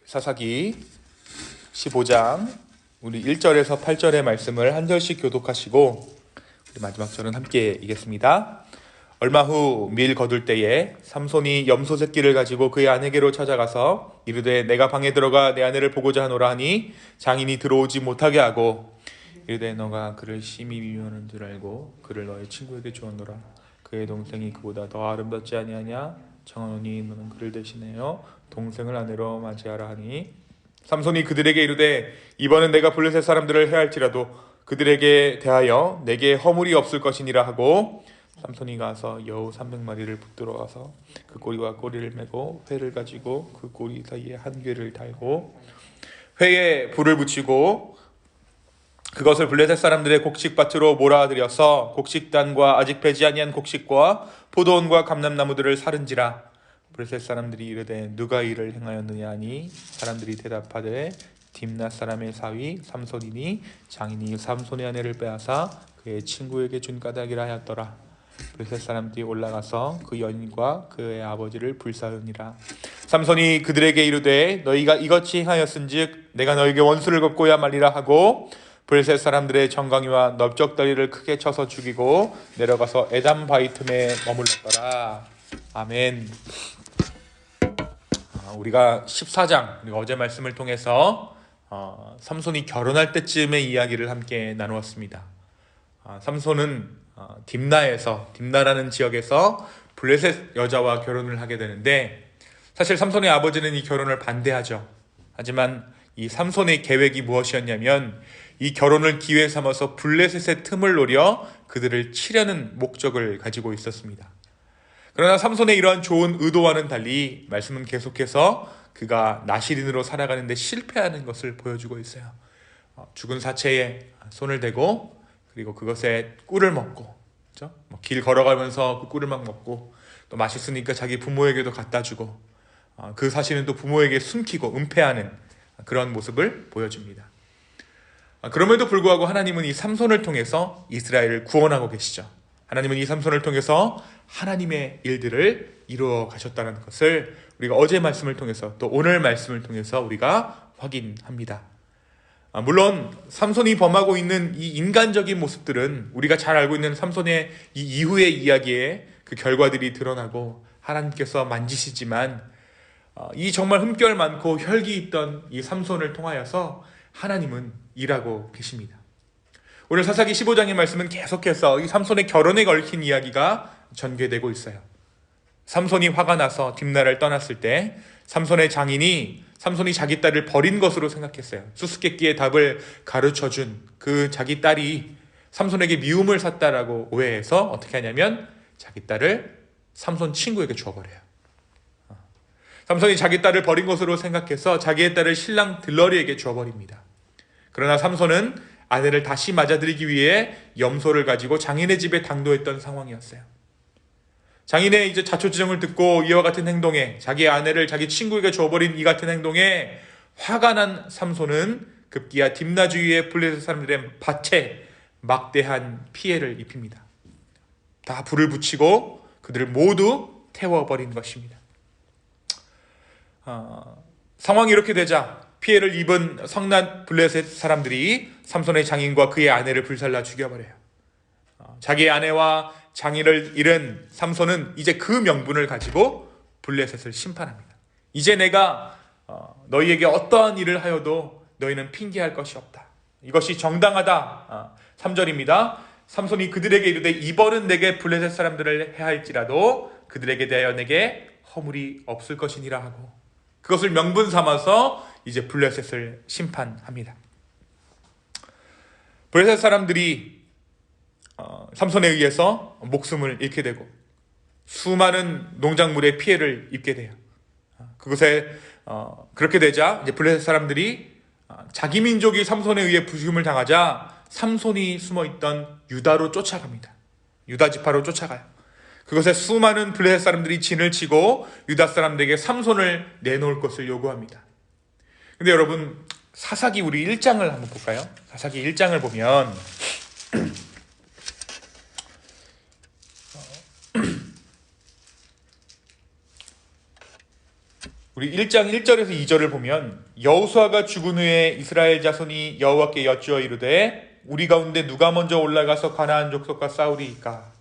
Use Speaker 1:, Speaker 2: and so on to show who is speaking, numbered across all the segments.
Speaker 1: 사사기 15장 우리 1절에서 8절의 말씀을 한 절씩 교독하시고 우리 마지막 절은 함께 읽겠습니다. 얼마 후 밀 거둘 때에 삼손이 염소 새끼를 가지고 그의 아내에게로 찾아가서 이르되 내가 방에 들어가 내 아내를 보고자 하노라 하니 장인이 들어오지 못하게 하고 이르되 너가 그를 심히 미워하는 줄 알고 그를 너의 친구에게 주었노라. 그의 동생이 그보다 더 아름답지 아니하냐? 청하노니 너는 그를 대신하여 동생을 아내로 맞이하라 하니 삼손이 그들에게 이르되 이번은 내가 블레셋 사람들을 해할지라도 그들에게 대하여 내게 허물이 없을 것이니라 하고 삼손이 가서 여우 300마리를 붙들어 와서 그 꼬리와 꼬리를 메고 회를 가지고 그 꼬리 사이에 한 괴를 달고 회에 불을 붙이고 그것을 블레셋 사람들의 곡식밭으로 몰아들여서 곡식단과 아직 배지 아니한 곡식과 포도원과 감람나무들을 사른지라. 블레셋 사람들이 이르되 누가 이를 행하였느냐 하니 사람들이 대답하되 딥낫 사람의 사위 삼손이니 장인이 삼손의 아내를 빼앗아 그의 친구에게 준 까닭이라 하였더라. 블레셋 사람들이 올라가서 그 여인과 그의 아버지를 불사르니라. 삼손이 그들에게 이르되 너희가 이같이 행하였은즉 내가 너희에게 원수를 갚고야 말리라 하고 블레셋 사람들의 정강이와 넓적다리를 크게 쳐서 죽이고 내려가서 에담 바위 틈에 머물렀더라. 아멘. 우리가 14장 우리가 어제 말씀을 통해서 삼손이 결혼할 때쯤의 이야기를 함께 나누었습니다. 삼손은 딥나라는 지역에서 블레셋 여자와 결혼을 하게 되는데 사실 삼손의 아버지는 이 결혼을 반대하죠. 하지만 이 삼손의 계획이 무엇이었냐면 이 결혼을 기회 삼아서 블레셋의 틈을 노려 그들을 치려는 목적을 가지고 있었습니다. 그러나 삼손의 이러한 좋은 의도와는 달리 말씀은 계속해서 그가 나시린으로 살아가는데 실패하는 것을 보여주고 있어요. 죽은 사체에 손을 대고 그리고 그것에 꿀을 먹고 그렇죠? 길 걸어가면서 그 꿀을 막 먹고 또 맛있으니까 자기 부모에게도 갖다 주고 그 사실은 또 부모에게 숨기고 은폐하는 그런 모습을 보여줍니다. 그럼에도 불구하고 하나님은 이 삼손을 통해서 이스라엘을 구원하고 계시죠. 하나님은 이 삼손을 통해서 하나님의 일들을 이루어 가셨다는 것을 우리가 어제 말씀을 통해서 또 오늘 말씀을 통해서 우리가 확인합니다. 물론 삼손이 범하고 있는 이 인간적인 모습들은 우리가 잘 알고 있는 삼손의 이 이후의 이야기에 그 결과들이 드러나고 하나님께서 만지시지만 이 정말 흠결 많고 혈기 있던 이 삼손을 통하여서 하나님은 일하고 계십니다. 오늘 사사기 15장의 말씀은 계속해서 이 삼손의 결혼에 걸친 이야기가 전개되고 있어요. 삼손이 화가 나서 딥나를 떠났을 때 삼손의 장인이 삼손이 자기 딸을 버린 것으로 생각했어요. 수수께끼의 답을 가르쳐준 그 자기 딸이 삼손에게 미움을 샀다라고 오해해서 어떻게 하냐면 자기 딸을 삼손 친구에게 주어버려요. 삼손이 자기 딸을 버린 것으로 생각해서 자기의 딸을 신랑 들러리에게 주어버립니다. 그러나 삼손은 아내를 다시 맞아들이기 위해 염소를 가지고 장인의 집에 당도했던 상황이었어요. 장인의 이제 자초지종을 듣고 이와 같은 행동에 자기의 아내를 자기 친구에게 줘버린 이 같은 행동에 화가 난 삼손은 급기야 딥나 주위의 블레셋 사람들의 밭에 막대한 피해를 입힙니다. 다 불을 붙이고 그들을 모두 태워버린 것입니다. 상황이 이렇게 되자 피해를 입은 성난 블레셋 사람들이 삼손의 장인과 그의 아내를 불살라 죽여버려요. 자기의 아내와 장인을 잃은 삼손은 이제 그 명분을 가지고 블레셋을 심판합니다. 이제 내가 너희에게 어떠한 일을 하여도 너희는 핑계할 것이 없다. 이것이 정당하다. 3절입니다. 삼손이 그들에게 이르되 이번은 내게 블레셋 사람들을 해할지라도 그들에게 대하여 내게 허물이 없을 것이니라 하고 그것을 명분 삼아서 이제 블레셋을 심판합니다. 블레셋 사람들이 삼손에 의해서 목숨을 잃게 되고 수많은 농작물에 피해를 입게 돼요. 그것에 그렇게 되자 이제 블레셋 사람들이 자기 민족이 삼손에 의해 부심을 당하자 삼손이 숨어있던 유다로 쫓아갑니다. 유다 지파로 쫓아가요. 그것에 수많은 블레셋 사람들이 진을 치고 유다 사람들에게 삼손을 내놓을 것을 요구합니다. 근데 여러분 사사기 우리 1장을 한번 볼까요? 사사기 1장을 보면 우리 1장 1절에서 2절을 보면 여호수아가 죽은 후에 이스라엘 자손이 여호와께 여쭈어 이르되 우리 가운데 누가 먼저 올라가서 가나안 족속과 싸우리이까.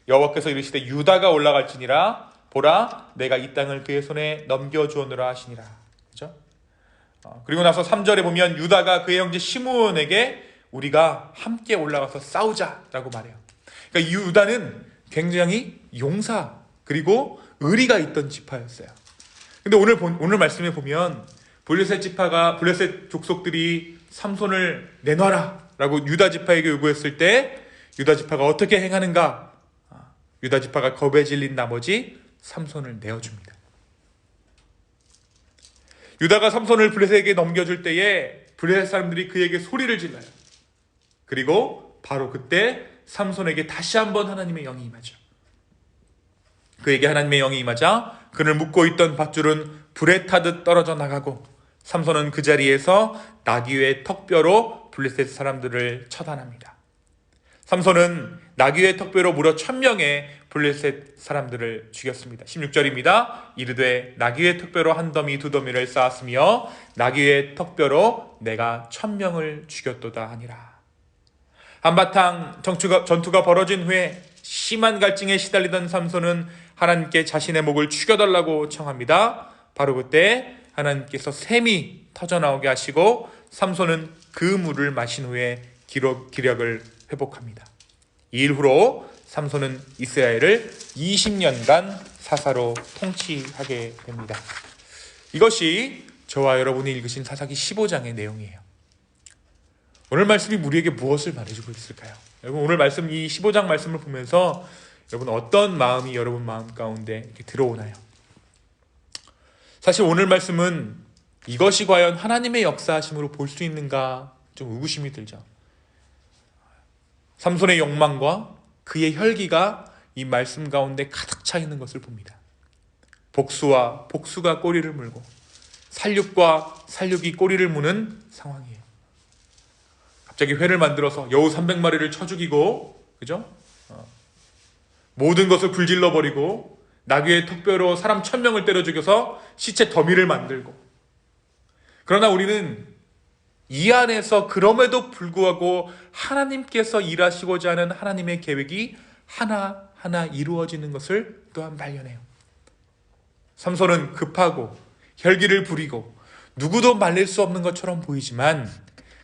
Speaker 1: 여호와께서 이르시되 유다가 올라갈지니라. 보라, 내가 이 땅을 그의 손에 넘겨주오노라 하시니라. 그렇죠? 그리고 나서 3절에 보면 유다가 그의 형제 시므온에게 우리가 함께 올라가서 싸우자라고 말해요. 그러니까 유다는 굉장히 용사 그리고 의리가 있던 지파였어요. 근데 오늘 말씀에 보면 블레셋 족속들이 삼손을 내놔라라고 유다 지파에게 요구했을 때 유다 지파가 어떻게 행하는가? 유다 지파가 겁에 질린 나머지 삼손을 내어줍니다. 유다가 삼손을 블레셋에게 넘겨줄 때에 블레셋 사람들이 그에게 소리를 질러요. 그리고 바로 그때 삼손에게 다시 한번 하나님의 영이 임하죠. 그에게 하나님의 영이 임하자 그를 묶고 있던 밧줄은 불에 타듯 떨어져 나가고 삼손은 그 자리에서 나귀의 턱뼈로 블레셋 사람들을 처단합니다. 삼손은 나귀의 턱뼈로 무려 1000명의 블레셋 사람들을 죽였습니다. 16절입니다. 이르되 나귀의 턱뼈로 한 더미 두 더미를 쌓았으며 나귀의 턱뼈로 내가 1000명을 죽였도다 하니라. 한바탕 전투가 벌어진 후에 심한 갈증에 시달리던 삼손은 하나님께 자신의 목을 죽여달라고 청합니다. 바로 그때 하나님께서 샘이 터져나오게 하시고 삼손은 그 물을 마신 후에 기력을 회복합니다. 이 일 후로 삼손은 이스라엘을 20년간 사사로 통치하게 됩니다. 이것이 저와 여러분이 읽으신 사사기 15장의 내용이에요. 오늘 말씀이 우리에게 무엇을 말해주고 있을까요? 여러분 오늘 말씀 이 15장 말씀을 보면서 여러분 어떤 마음이 여러분 마음 가운데 이렇게 들어오나요? 사실 오늘 말씀은 이것이 과연 하나님의 역사하심으로 볼 수 있는가 좀 의구심이 들죠. 삼손의 욕망과 그의 혈기가 이 말씀 가운데 가득 차 있는 것을 봅니다. 복수와 복수가 꼬리를 물고 살육과 살육이 꼬리를 무는 상황이에요. 갑자기 회를 만들어서 여우 300마리를 쳐 죽이고, 그죠? 모든 것을 불질러 버리고 나귀의 턱뼈로 사람 1000명을 때려 죽여서 시체 더미를 만들고. 그러나 우리는 이 안에서 그럼에도 불구하고 하나님께서 일하시고자 하는 하나님의 계획이 하나하나 이루어지는 것을 또한 발견해요. 삼손은 급하고 혈기를 부리고 누구도 말릴 수 없는 것처럼 보이지만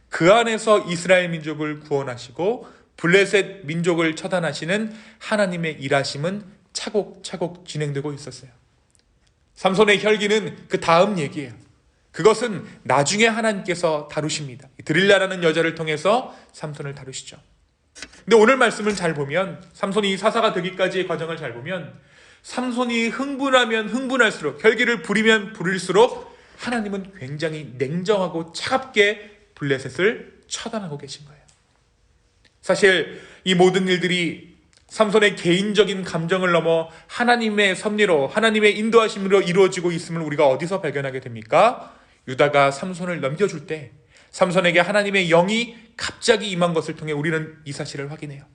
Speaker 1: 그 안에서 이스라엘 민족을 구원하시고 블레셋 민족을 처단하시는 하나님의 일하심은 차곡차곡 진행되고 있었어요. 삼손의 혈기는 그 다음 얘기예요. 그것은 나중에 하나님께서 다루십니다. 드릴라라는 여자를 통해서 삼손을 다루시죠. 근데 오늘 말씀을 잘 보면 삼손이 사사가 되기까지의 과정을 잘 보면 삼손이 흥분하면 흥분할수록 혈기를 부리면 부릴수록 하나님은 굉장히 냉정하고 차갑게 블레셋을 처단하고 계신 거예요. 사실 이 모든 일들이 삼손의 개인적인 감정을 넘어 하나님의 섭리로 하나님의 인도하심으로 이루어지고 있음을 우리가 어디서 발견하게 됩니까? 유다가 삼손을 넘겨줄 때 삼손에게 하나님의 영이 갑자기 임한 것을 통해 우리는 이 사실을 확인해요.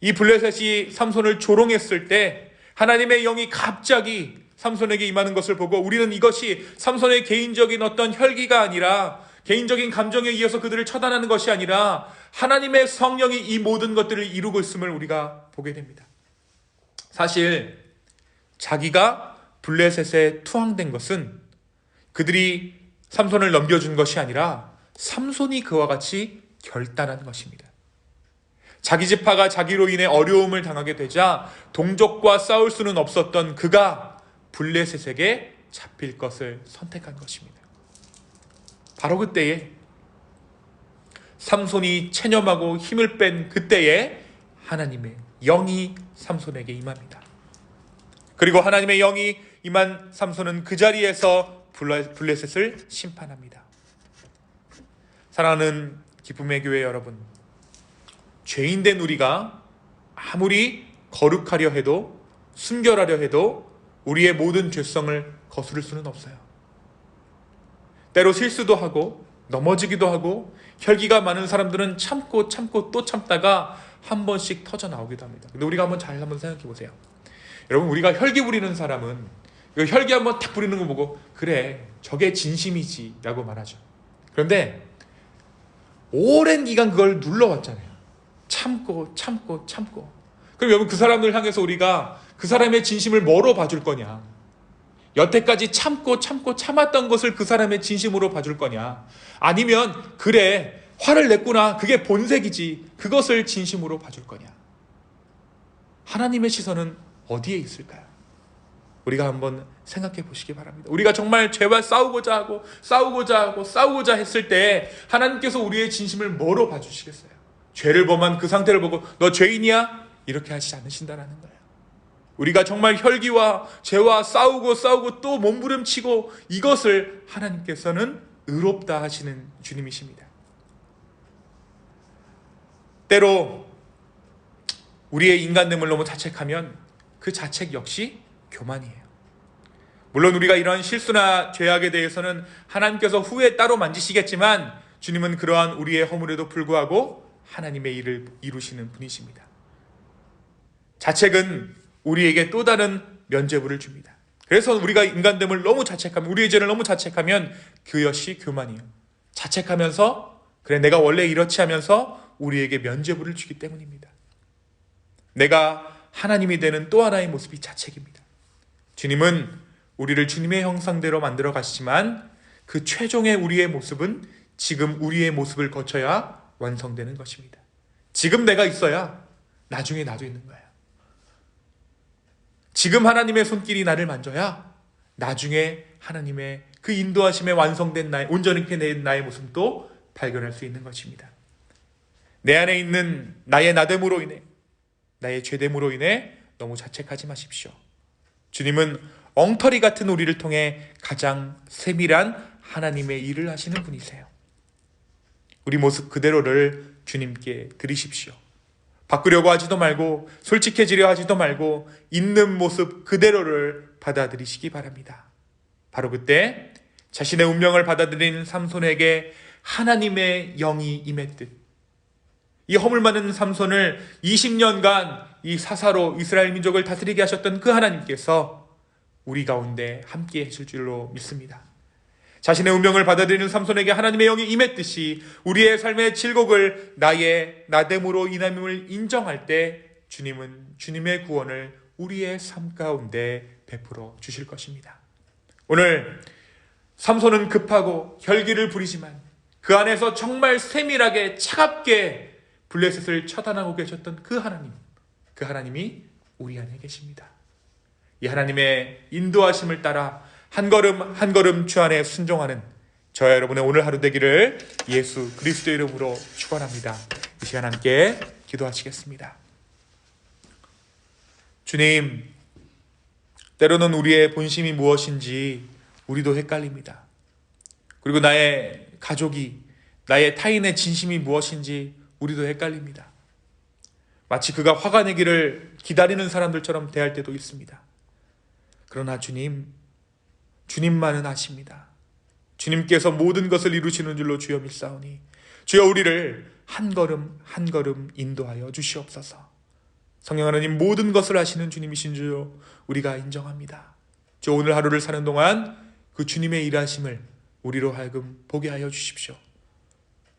Speaker 1: 이 블레셋이 삼손을 조롱했을 때 하나님의 영이 갑자기 삼손에게 임하는 것을 보고 우리는 이것이 삼손의 개인적인 어떤 혈기가 아니라 개인적인 감정에 의해서 그들을 처단하는 것이 아니라 하나님의 성령이 이 모든 것들을 이루고 있음을 우리가 보게 됩니다. 사실 자기가 블레셋에 투항된 것은 그들이 삼손을 넘겨준 것이 아니라 삼손이 그와 같이 결단한 것입니다. 자기 지파가 자기로 인해 어려움을 당하게 되자 동족과 싸울 수는 없었던 그가 블레셋에게 잡힐 것을 선택한 것입니다. 바로 그때에 삼손이 체념하고 힘을 뺀 그때에 하나님의 영이 삼손에게 임합니다. 그리고 하나님의 영이 임한 삼손은 그 자리에서 블레셋을 심판합니다. 사랑하는 기쁨의 교회 여러분, 죄인된 우리가 아무리 거룩하려 해도 순결하려 해도 우리의 모든 죄성을 거스를 수는 없어요. 때로 실수도 하고 넘어지기도 하고 혈기가 많은 사람들은 참고 또 참다가 한 번씩 터져 나오기도 합니다. 근데 우리가 한번 생각해 보세요. 여러분, 우리가 혈기 부리는 사람은 혈기 한번 탁 부리는 거 보고 그래 저게 진심이지 라고 말하죠. 그런데 오랜 기간 그걸 눌러왔잖아요. 참고 그럼 여러분 그 사람들 향해서 우리가 그 사람의 진심을 뭐로 봐줄 거냐? 여태까지 참았던 것을 그 사람의 진심으로 봐줄 거냐? 아니면 그래 화를 냈구나 그게 본색이지 그것을 진심으로 봐줄 거냐? 하나님의 시선은 어디에 있을까요? 우리가 한번 생각해 보시기 바랍니다. 우리가 정말 죄와 싸우고자 했을 때 하나님께서 우리의 진심을 뭐로 봐주시겠어요? 죄를 범한 그 상태를 보고 너 죄인이야? 이렇게 하시지 않으신다는 거예요. 우리가 정말 혈기와 죄와 싸우고 또 몸부림치고 이것을 하나님께서는 의롭다 하시는 주님이십니다. 때로 우리의 인간됨을 너무 자책하면 그 자책 역시 교만이에요. 물론 우리가 이런 실수나 죄악에 대해서는 하나님께서 후에 따로 만지시겠지만 주님은 그러한 우리의 허물에도 불구하고 하나님의 일을 이루시는 분이십니다. 자책은 우리에게 또 다른 면죄부를 줍니다. 그래서 우리가 인간됨을 너무 자책하면 우리의 죄를 너무 자책하면 그 역시 교만이에요. 자책하면서 그래 내가 원래 이렇지 하면서 우리에게 면죄부를 주기 때문입니다. 내가 하나님이 되는 또 하나의 모습이 자책입니다. 주님은 우리를 주님의 형상대로 만들어 가시지만 그 최종의 우리의 모습은 지금 우리의 모습을 거쳐야 완성되는 것입니다. 지금 내가 있어야 나중에 나도 있는 거예요. 지금 하나님의 손길이 나를 만져야 나중에 하나님의 그 인도하심에 완성된 나의 온전히 된 나의 모습도 발견할 수 있는 것입니다. 내 안에 있는 나의 나됨으로 인해 나의 죄됨으로 인해 너무 자책하지 마십시오. 주님은 엉터리 같은 우리를 통해 가장 세밀한 하나님의 일을 하시는 분이세요. 우리 모습 그대로를 주님께 드리십시오. 바꾸려고 하지도 말고 솔직해지려 하지도 말고 있는 모습 그대로를 받아들이시기 바랍니다. 바로 그때 자신의 운명을 받아들인 삼손에게 하나님의 영이 임했듯 이 허물 많은 삼손을 20년간 이 사사로 이스라엘 민족을 다스리게 하셨던 그 하나님께서 우리 가운데 함께 하실 줄로 믿습니다. 자신의 운명을 받아들이는 삼손에게 하나님의 영이 임했듯이 우리의 삶의 질곡을 나의 나됨으로 인함을 인정할 때 주님은 주님의 구원을 우리의 삶 가운데 베풀어 주실 것입니다. 오늘 삼손은 급하고 혈기를 부리지만 그 안에서 정말 세밀하게 차갑게 블레셋을 처단하고 계셨던 그 하나님이 우리 안에 계십니다. 이 하나님의 인도하심을 따라 한 걸음 한 걸음 주 안에 순종하는 저와 여러분의 오늘 하루 되기를 예수 그리스도의 이름으로 축원합니다. 이 시간 함께 기도하시겠습니다. 주님, 때로는 우리의 본심이 무엇인지 우리도 헷갈립니다. 그리고 나의 가족이 나의 타인의 진심이 무엇인지 우리도 헷갈립니다. 마치 그가 화가 내기를 기다리는 사람들처럼 대할 때도 있습니다. 그러나 주님만은 아십니다. 주님께서 모든 것을 이루시는 줄로 주여 믿사오니 주여 우리를 한 걸음 한 걸음 인도하여 주시옵소서. 성령 하나님 모든 것을 아시는 주님이신 줄 우리가 인정합니다. 주 오늘 하루를 사는 동안 그 주님의 일하심을 우리로 하여금 보게 하여 주십시오.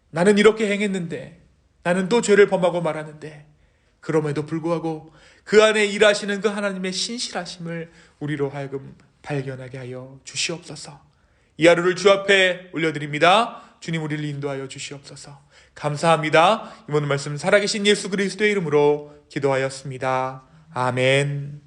Speaker 1: 나는 이렇게 행했는데 나는 또 죄를 범하고 말았는데 그럼에도 불구하고 그 안에 일하시는 그 하나님의 신실하심을 우리로 하여금 발견하게 하여 주시옵소서. 이 하루를 주 앞에 올려드립니다. 주님 우리를 인도하여 주시옵소서. 감사합니다. 이번 말씀 살아계신 예수 그리스도의 이름으로 기도하였습니다. 아멘.